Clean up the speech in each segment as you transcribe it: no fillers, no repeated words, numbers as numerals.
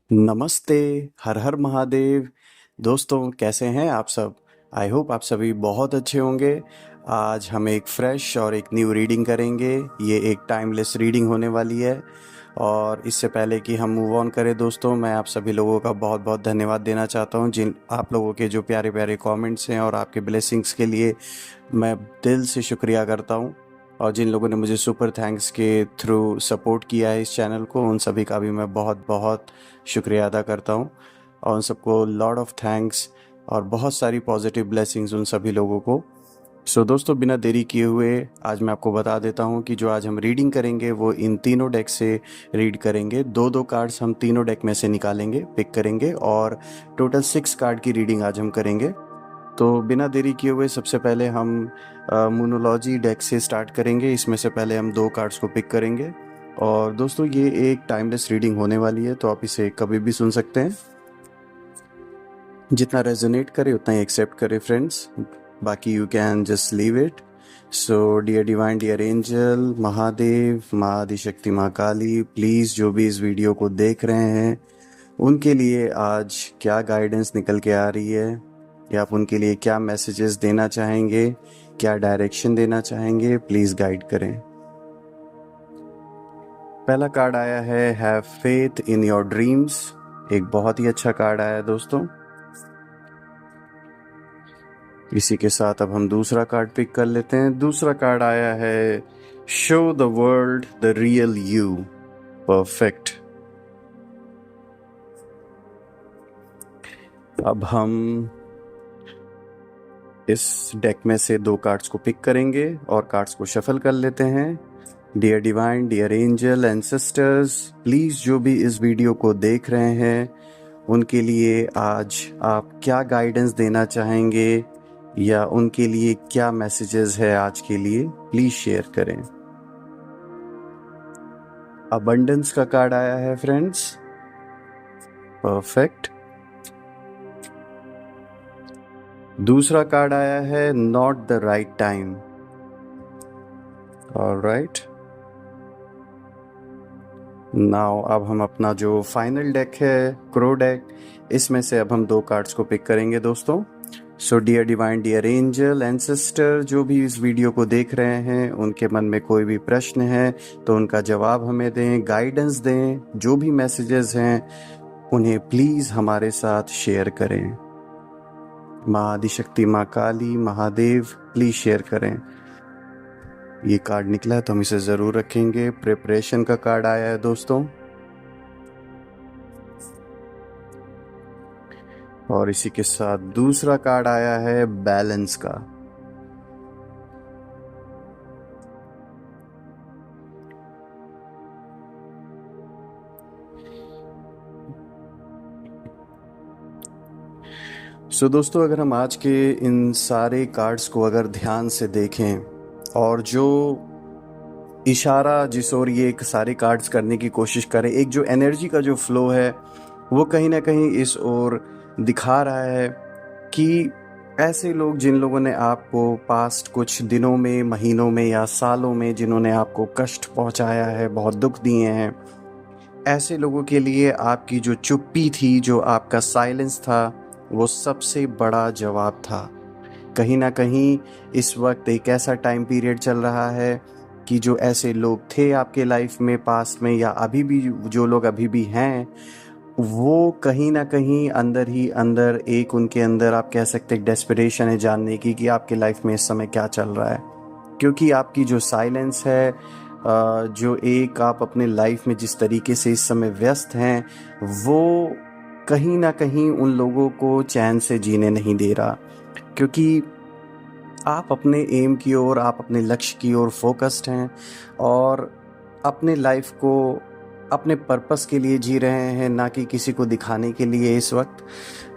नमस्ते, हर हर महादेव। दोस्तों कैसे हैं आप सब? आई होप आप सभी बहुत अच्छे होंगे। आज हम एक फ्रेश और एक न्यू रीडिंग करेंगे। ये एक टाइमलेस रीडिंग होने वाली है। और इससे पहले कि हम मूव ऑन करें दोस्तों, मैं आप सभी लोगों का बहुत बहुत धन्यवाद देना चाहता हूँ। जिन आप लोगों के जो प्यारे प्यारे कमेंट्स हैं और आपके ब्लेसिंग्स के लिए मैं दिल से शुक्रिया करता हूँ। और जिन लोगों ने मुझे सुपर थैंक्स के थ्रू सपोर्ट किया है इस चैनल को, उन सभी का भी मैं बहुत बहुत शुक्रिया अदा करता हूँ। और उन सबको लॉट ऑफ थैंक्स और बहुत सारी पॉजिटिव ब्लेसिंग्स उन सभी लोगों को। सो दोस्तों, बिना देरी किए हुए आज मैं आपको बता देता हूँ कि जो आज हम रीडिंग करेंगे वो इन तीनों डेक से रीड करेंगे। दो दो कार्ड्स हम तीनों डेक में से निकालेंगे, पिक करेंगे, और टोटल 6 कार्ड की रीडिंग आज हम करेंगे। तो बिना देरी किए हुए सबसे पहले हम मोनोलॉजी डेक से स्टार्ट करेंगे। इसमें से पहले हम 2 कार्ड्स को पिक करेंगे। और दोस्तों, ये एक टाइमलेस रीडिंग होने वाली है, तो आप इसे कभी भी सुन सकते हैं। जितना रेजोनेट करे उतना ही एक्सेप्ट करें फ्रेंड्स, बाकी you can just leave it. So dear divine, dear angel, Mahadev, माँ आदिशक्ति, माँ काली, प्लीज़ जो भी इस वीडियो को देख रहे हैं उनके लिए आज क्या गाइडेंस निकल के आ रही है, या आप उनके लिए क्या मैसेजेस देना चाहेंगे, क्या डायरेक्शन देना चाहेंगे, प्लीज़ गाइड करें। पहला कार्ड आया है have faith in your dreams. एक बहुत ही अच्छा कार्ड आया है दोस्तों। इसी के साथ अब हम दूसरा कार्ड पिक कर लेते हैं। दूसरा कार्ड आया है show the world the real you. Perfect. अब हम इस डेक में से 2 कार्ड्स को पिक करेंगे और कार्ड्स को शफल कर लेते हैं। Dear divine, dear angel and sisters, please जो भी इस वीडियो को देख रहे हैं उनके लिए आज आप क्या गाइडेंस देना चाहेंगे, या उनके लिए क्या मैसेजेस है आज के लिए, प्लीज़ शेयर करें। अबंडेंस का कार्ड आया है फ्रेंड्स। परफेक्ट। दूसरा कार्ड आया है not the right time. Alright. Now अब हम अपना जो फाइनल डेक है, क्रो डेक, इसमें से अब हम 2 कार्ड्स को पिक करेंगे दोस्तों। So dear divine, dear angel and sister, जो भी इस वीडियो को देख रहे हैं उनके मन में कोई भी प्रश्न है तो उनका जवाब हमें दें, गाइडेंस दें। जो भी मैसेजेस हैं उन्हें प्लीज़ हमारे साथ शेयर करें। माँ आदिशक्ति, माँ काली, महादेव, प्लीज़ शेयर करें। ये कार्ड निकला है तो हम इसे ज़रूर रखेंगे। प्रिपरेशन का कार्ड आया है दोस्तों। और इसी के साथ दूसरा कार्ड आया है बैलेंस का। सो दोस्तों, अगर हम आज के इन सारे कार्ड्स को अगर ध्यान से देखें और जो इशारा जिस ओर ये सारे कार्ड्स करने की कोशिश करें, एक जो एनर्जी का जो फ्लो है वो कहीं ना कहीं इस ओर दिखा रहा है कि ऐसे लोग जिन लोगों ने आपको पास्ट कुछ दिनों में, महीनों में या सालों में जिन्होंने आपको कष्ट पहुंचाया है, बहुत दुख दिए हैं, ऐसे लोगों के लिए आपकी जो चुप्पी थी, जो आपका साइलेंस था, वो सबसे बड़ा जवाब था। कहीं ना कहीं इस वक्त एक ऐसा टाइम पीरियड चल रहा है कि जो ऐसे लोग थे आपके लाइफ में पास्ट में, या अभी भी जो लोग अभी भी हैं, वो कहीं ना कहीं अंदर ही अंदर एक उनके अंदर आप कह सकते हैं डेस्परेशन है जानने की कि आपके लाइफ में इस समय क्या चल रहा है। क्योंकि आपकी जो साइलेंस है, जो एक आप अपने लाइफ में जिस तरीके से इस समय व्यस्त हैं, वो कहीं ना कहीं उन लोगों को चैन से जीने नहीं दे रहा। क्योंकि आप अपने एम की ओर, आप अपने लक्ष्य की ओर फोकस्ड हैं और अपने लाइफ को अपने पर्पस के लिए जी रहे हैं, ना कि किसी को दिखाने के लिए इस वक्त।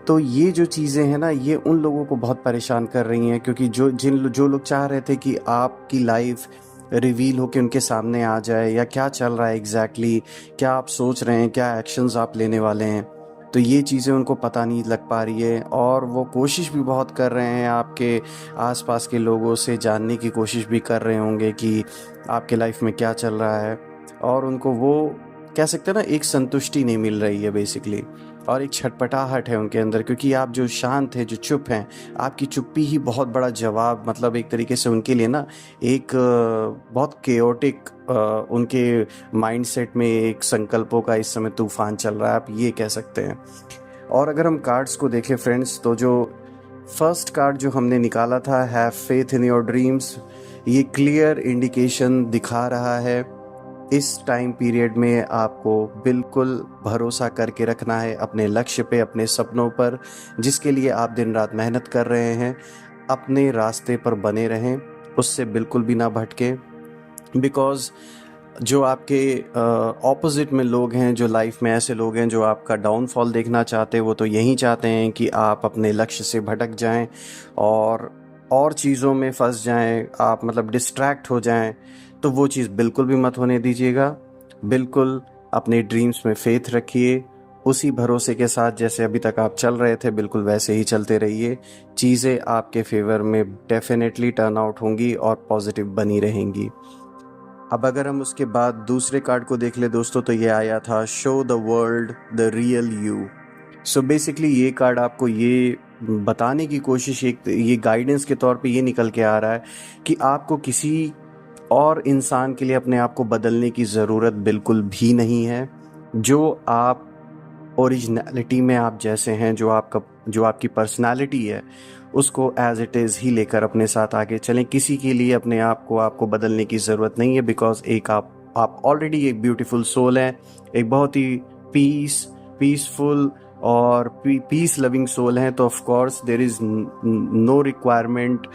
तो ये जो चीज़ें हैं ना, ये उन लोगों को बहुत परेशान कर रही हैं, क्योंकि जो लोग चाह रहे थे कि आपकी लाइफ रिवील होकर उनके सामने आ जाए, या क्या चल रहा है एग्जैक्टली, क्या आप सोच रहे हैं, क्या एक्शंस आप लेने वाले हैं, तो ये चीज़ें उनको पता नहीं लग पा रही है। और वो कोशिश भी बहुत कर रहे हैं, आपके आसपास के लोगों से जानने की कोशिश भी कर रहे होंगे कि आपके लाइफ में क्या चल रहा है। और उनको वो कह सकते हैं ना, एक संतुष्टि नहीं मिल रही है बेसिकली, और एक छटपटाहट है उनके अंदर, क्योंकि आप जो शांत हैं, जो चुप हैं, आपकी चुप्पी ही बहुत बड़ा जवाब, मतलब एक तरीके से उनके लिए ना एक बहुत केओटिक उनके माइंडसेट में एक संकल्पों का इस समय तूफान चल रहा है, आप ये कह सकते हैं। और अगर हम कार्ड्स को देखें फ्रेंड्स, तो जो फर्स्ट कार्ड जो हमने निकाला था, have faith in your dreams, ये क्लियर इंडिकेशन दिखा रहा है इस टाइम पीरियड में आपको बिल्कुल भरोसा करके रखना है अपने लक्ष्य पे, अपने सपनों पर, जिसके लिए आप दिन रात मेहनत कर रहे हैं। अपने रास्ते पर बने रहें, उससे बिल्कुल भी ना भटकें, बिकॉज़ जो आपके ऑपोजिट में लोग हैं, जो लाइफ में ऐसे लोग हैं जो आपका डाउनफॉल देखना चाहते हैं, वो तो यही चाहते हैं कि आप अपने लक्ष्य से भटक जाएं और चीज़ों में फंस जाएं, आप मतलब डिस्ट्रैक्ट हो जाएं। तो वो चीज़ बिल्कुल भी मत होने दीजिएगा। बिल्कुल अपने ड्रीम्स में फेथ रखिए, उसी भरोसे के साथ जैसे अभी तक आप चल रहे थे बिल्कुल वैसे ही चलते रहिए। चीज़ें आपके फेवर में डेफिनेटली टर्न आउट होंगी और पॉजिटिव बनी रहेंगी। अब अगर हम उसके बाद दूसरे कार्ड को देख ले दोस्तों, तो ये आया था show the world the real you. So basically ये कार्ड आपको ये बताने की कोशिश, एक ये गाइडेंस के तौर पे ये निकल के आ रहा है कि आपको किसी और इंसान के लिए अपने आप को बदलने की ज़रूरत बिल्कुल भी नहीं है। जो आप ओरिजिनलिटी में आप जैसे हैं, जो आपकी पर्सनालिटी है, उसको एज इट इज़ ही लेकर अपने साथ आगे चलें। किसी के लिए अपने आप को आपको बदलने की ज़रूरत नहीं है, बिकॉज एक आप ऑलरेडी एक ब्यूटीफुल सोल हैं, एक बहुत ही पीसफुल और पीस लविंग सोल हैं। तो of course there is no requirement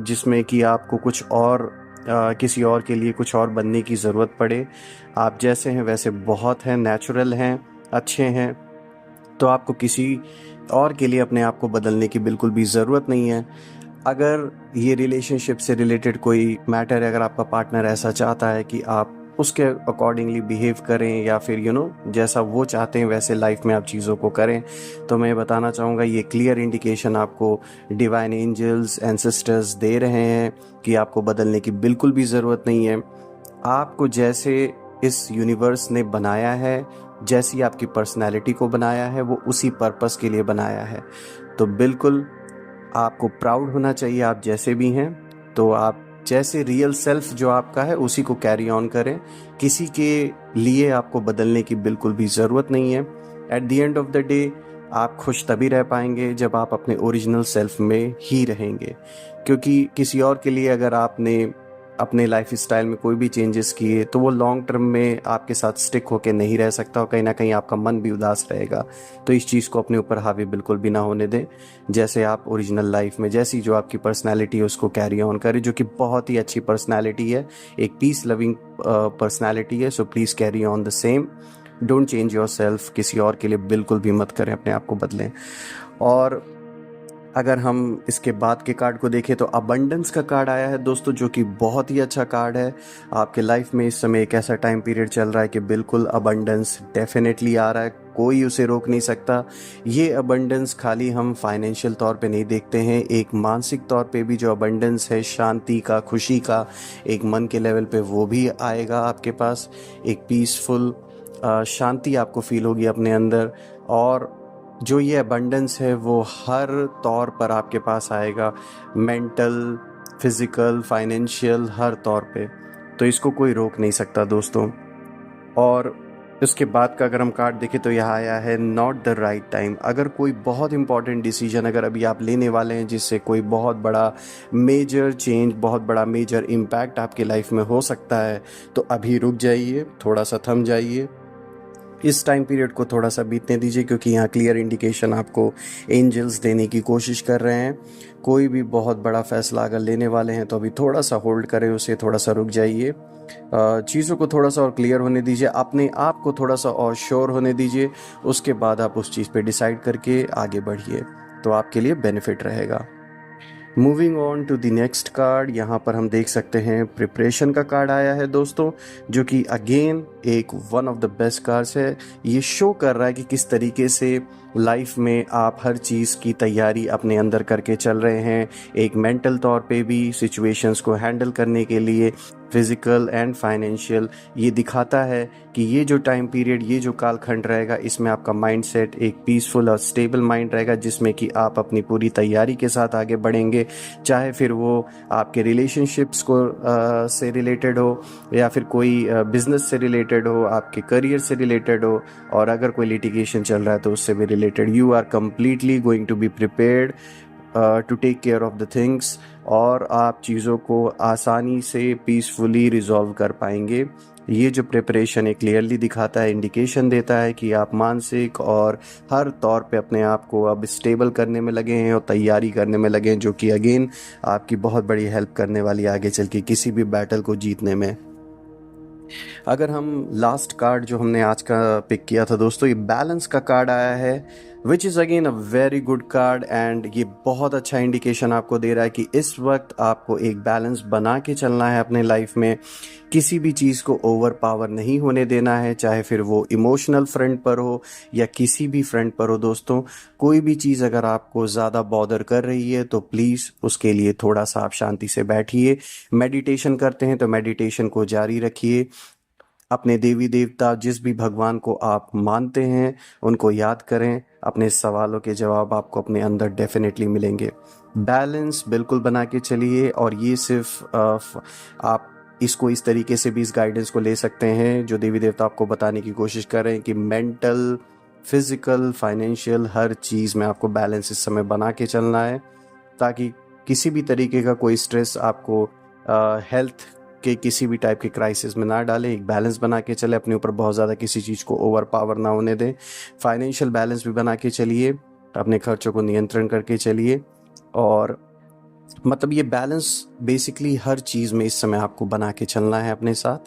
जिसमें कि आपको कुछ और किसी और के लिए कुछ और बनने की ज़रूरत पड़े। आप जैसे हैं वैसे बहुत हैं, नेचुरल हैं, अच्छे हैं। तो आपको किसी और के लिए अपने आप को बदलने की बिल्कुल भी ज़रूरत नहीं है। अगर ये रिलेशनशिप से रिलेटेड कोई मैटर है, अगर आपका पार्टनर ऐसा चाहता है कि आप उसके अकॉर्डिंगली बिहेव करें, या फिर जैसा वो चाहते हैं वैसे लाइफ में आप चीज़ों को करें, तो मैं बताना चाहूँगा ये क्लियर इंडिकेशन आपको डिवाइन एंजल्स एंसेस्टर्स दे रहे हैं कि आपको बदलने की बिल्कुल भी ज़रूरत नहीं है। आपको जैसे इस यूनिवर्स ने बनाया है, जैसी आपकी पर्सनैलिटी को बनाया है, वो उसी पर्पस के लिए बनाया है। तो बिल्कुल आपको प्राउड होना चाहिए आप जैसे भी हैं। तो आप जैसे रियल सेल्फ जो आपका है उसी को कैरी ऑन करें। किसी के लिए आपको बदलने की बिल्कुल भी ज़रूरत नहीं है। At the end of the day आप खुश तभी रह पाएंगे जब आप अपने ओरिजिनल सेल्फ में ही रहेंगे, क्योंकि किसी और के लिए अगर आपने अपने लाइफ स्टाइल में कोई भी चेंजेस किए तो वो लॉन्ग टर्म में आपके साथ स्टिक होके नहीं रह सकता, और कहीं ना कहीं आपका मन भी उदास रहेगा। तो इस चीज़ को अपने ऊपर हावी बिल्कुल भी ना होने दें। जैसे आप ओरिजिनल लाइफ में जैसी जो आपकी पर्सनालिटी है उसको कैरी ऑन करें, जो कि बहुत ही अच्छी पर्सनालिटी है, एक पीस लविंग पर्सनालिटी है। So please carry on the same, don't change your self. किसी और के लिए बिल्कुल भी मत करें, अपने आप को बदलें। और अगर हम इसके बाद के कार्ड को देखें तो अबंडेंस का कार्ड आया है दोस्तों, जो कि बहुत ही अच्छा कार्ड है। आपके लाइफ में इस समय एक ऐसा टाइम पीरियड चल रहा है कि बिल्कुल अबंडेंस डेफिनेटली आ रहा है, कोई उसे रोक नहीं सकता। ये अबंडेंस खाली हम फाइनेंशियल तौर पे नहीं देखते हैं, एक मानसिक तौर पे भी जो अबंडेंस है, शांति का, खुशी का, एक मन के लेवल पे वो भी आएगा आपके पास। एक पीसफुल शांति आपको फील होगी अपने अंदर, और जो ये अबंडेंस है वो हर तौर पर आपके पास आएगा, मेंटल, फिज़िकल, फाइनेंशियल, हर तौर पे। तो इसको कोई रोक नहीं सकता दोस्तों। और उसके बाद का अगर हम कार्ड देखें तो यहाँ आया है नॉट द राइट टाइम। अगर कोई बहुत इंपॉर्टेंट डिसीजन अगर अभी आप लेने वाले हैं, जिससे कोई बहुत बड़ा मेजर चेंज, बहुत बड़ा मेजर इम्पैक्ट आपकी लाइफ में हो सकता है, तो अभी रुक जाइए, थोड़ा सा थम जाइए, इस टाइम पीरियड को थोड़ा सा बीतने दीजिए, क्योंकि यहाँ क्लियर इंडिकेशन आपको एंजल्स देने की कोशिश कर रहे हैं। कोई भी बहुत बड़ा फैसला अगर लेने वाले हैं तो अभी थोड़ा सा होल्ड करें उसे, थोड़ा सा रुक जाइए, चीज़ों को थोड़ा सा और क्लियर होने दीजिए, अपने आप को थोड़ा सा और श्योर होने दीजिए। उसके बाद आप उस चीज़ पे डिसाइड करके आगे बढ़िए, तो आपके लिए बेनिफिट रहेगा। Moving on to the next card, यहाँ पर हम देख सकते हैं प्रिपरेशन का कार्ड आया है दोस्तों, जो कि अगेन एक one of the best cards है। ये शो कर रहा है कि किस तरीके से लाइफ में आप हर चीज़ की तैयारी अपने अंदर करके चल रहे हैं, एक मेंटल तौर पे भी सिचुएशंस को हैंडल करने के लिए, फिजिकल एंड फाइनेंशियल। ये दिखाता है कि ये जो टाइम पीरियड, ये जो कालखंड रहेगा, इसमें आपका माइंडसेट एक पीसफुल और स्टेबल माइंड रहेगा, जिसमें कि आप अपनी पूरी तैयारी के साथ आगे बढ़ेंगे। चाहे फिर वो आपके रिलेशनशिप्स को से रिलेटेड हो, या फिर कोई बिजनेस से रिलेटेड हो, आपके करियर से रिलेटेड हो, और अगर कोई लिटिगेशन चल रहा है तो उससे भी related. You are completely going to be prepared to take care of the things, और आप चीज़ों को आसानी से पीसफुली रिजॉल्व कर पाएंगे। ये जो प्रिपरेशन है क्लियरली दिखाता है, इंडिकेशन देता है कि आप मानसिक और हर तौर पे अपने आप को अब स्टेबल करने में लगे हैं और तैयारी करने में लगे हैं, जो कि अगेन आपकी बहुत बड़ी हेल्प करने वाली है आगे चल के किसी भी बैटल को जीतने में। अगर हम लास्ट कार्ड जो हमने आज का पिक किया था दोस्तों, ये बैलेंस का कार्ड आया है, which is again a very good card, and ये बहुत अच्छा इंडिकेशन आपको दे रहा है कि इस वक्त आपको एक बैलेंस बना के चलना है अपने लाइफ में। किसी भी चीज़ को ओवर पावर नहीं होने देना है, चाहे फिर वो इमोशनल फ्रंट पर हो या किसी भी फ्रंट पर हो दोस्तों। कोई भी चीज़ अगर आपको ज़्यादा बॉदर कर रही है तो प्लीज़ उसके लिए थोड़ा सा आप शांति से बैठिए। मेडिटेशन करते हैं तो मेडिटेशन को जारी रखिए। अपने देवी देवता, जिस भी भगवान को आप मानते हैं, उनको याद करें। अपने सवालों के जवाब आपको अपने अंदर डेफिनेटली मिलेंगे। बैलेंस बिल्कुल बना के चलिए, और ये सिर्फ आप इसको इस तरीके से भी इस गाइडेंस को ले सकते हैं जो देवी देवता आपको बताने की कोशिश कर रहे हैं कि मेंटल, फिजिकल, फाइनेंशियल हर चीज़ में आपको बैलेंस इस समय बना के चलना है, ताकि किसी भी तरीके का कोई स्ट्रेस आपको हेल्थ के किसी भी टाइप के क्राइसिस में ना डाले। एक बैलेंस बना के चले, अपने ऊपर बहुत ज़्यादा किसी चीज़ को ओवर पावर ना होने दें। फाइनेंशियल बैलेंस भी बना के चलिए, अपने खर्चों को नियंत्रण करके चलिए, और मतलब ये बैलेंस बेसिकली हर चीज़ में इस समय आपको बना के चलना है अपने साथ,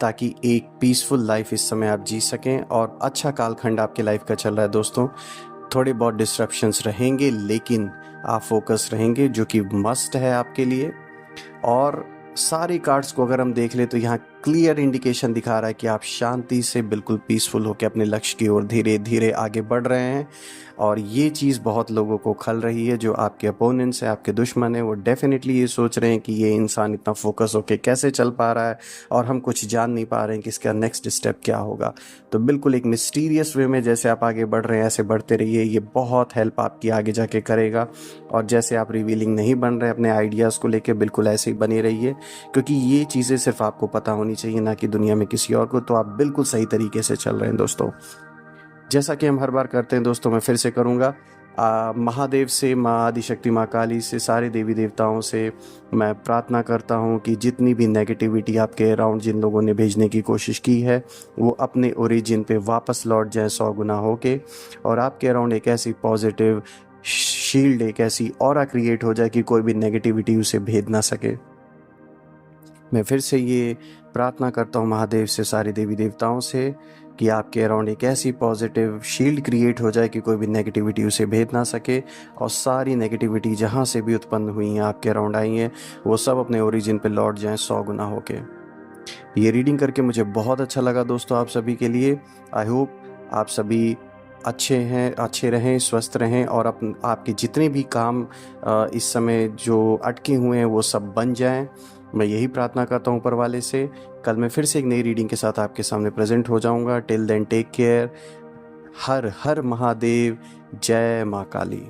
ताकि एक पीसफुल लाइफ इस समय आप जी सकें। और अच्छा कालखंड आपके लाइफ का चल रहा है दोस्तों। थोड़े बहुत डिस्ट्रप्शंस रहेंगे, लेकिन आप फोकस रहेंगे, जो कि मस्ट है आपके लिए। और सारे कार्ड्स को अगर हम देख ले तो यहाँ क्लियर इंडिकेशन दिखा रहा है कि आप शांति से बिल्कुल पीसफुल होकर अपने लक्ष्य की ओर धीरे धीरे आगे बढ़ रहे हैं। और ये चीज़ बहुत लोगों को खल रही है, जो आपके अपोनेंट्स हैं, आपके दुश्मन हैं, वो डेफिनेटली ये सोच रहे हैं कि ये इंसान इतना फोकस होकर कैसे चल पा रहा है, और हम कुछ जान नहीं पा रहे हैं कि इसका नेक्स्ट स्टेप क्या होगा। तो बिल्कुल एक मिस्टीरियस वे में जैसे आप आगे बढ़ रहे हैं ऐसे बढ़ते रहिए, ये बहुत हेल्प आपकी आगे जाके करेगा। और जैसे आप रिवीलिंग नहीं बन रहे अपने आइडियाज़ को लेकर, बिल्कुल ऐसे ही बने रहिए, क्योंकि ये चीज़ें सिर्फ आपको पता होनी चाहिए, ना कि दुनिया में किसी और को। तो आप बिल्कुल सही तरीके से चल रहे हैं दोस्तों। जैसा कि हम हर बार करते हैं दोस्तों, मैं फिर से करूँगा, महादेव से, माँ आदिशक्ति, माँ काली से, सारे देवी देवताओं से मैं प्रार्थना करता हूँ कि जितनी भी नेगेटिविटी आपके अराउंड जिन लोगों ने भेजने की कोशिश की है, वो अपने ओरिजिन पे वापस लौट जाए 100 गुना होके, और आपके अराउंड एक ऐसी पॉजिटिव शील्ड, एक ऐसी ऑरा क्रिएट हो जाए कि कोई भी नेगेटिविटी उसे भेद ना सके। मैं फिर से ये प्रार्थना करता हूँ महादेव से, सारे देवी देवताओं से, कि आपके अराउंड एक ऐसी पॉजिटिव शील्ड क्रिएट हो जाए कि कोई भी नेगेटिविटी उसे भेद ना सके, और सारी नेगेटिविटी जहाँ से भी उत्पन्न हुई हैं, आपके अराउंड आई हैं, वो सब अपने ओरिजिन पे लौट जाएं 100 गुना होके। ये रीडिंग करके मुझे बहुत अच्छा लगा दोस्तों आप सभी के लिए। आई होप आप सभी अच्छे रहें, स्वस्थ रहें, और आपके जितने भी काम इस समय जो अटके हुए हैं वो सब बन जाएं। मैं यही प्रार्थना करता हूँ ऊपर वाले से। कल मैं फिर से एक नई रीडिंग के साथ आपके सामने प्रेजेंट हो जाऊँगा। Till then take care. Har Har Mahadev. जय माँ काली।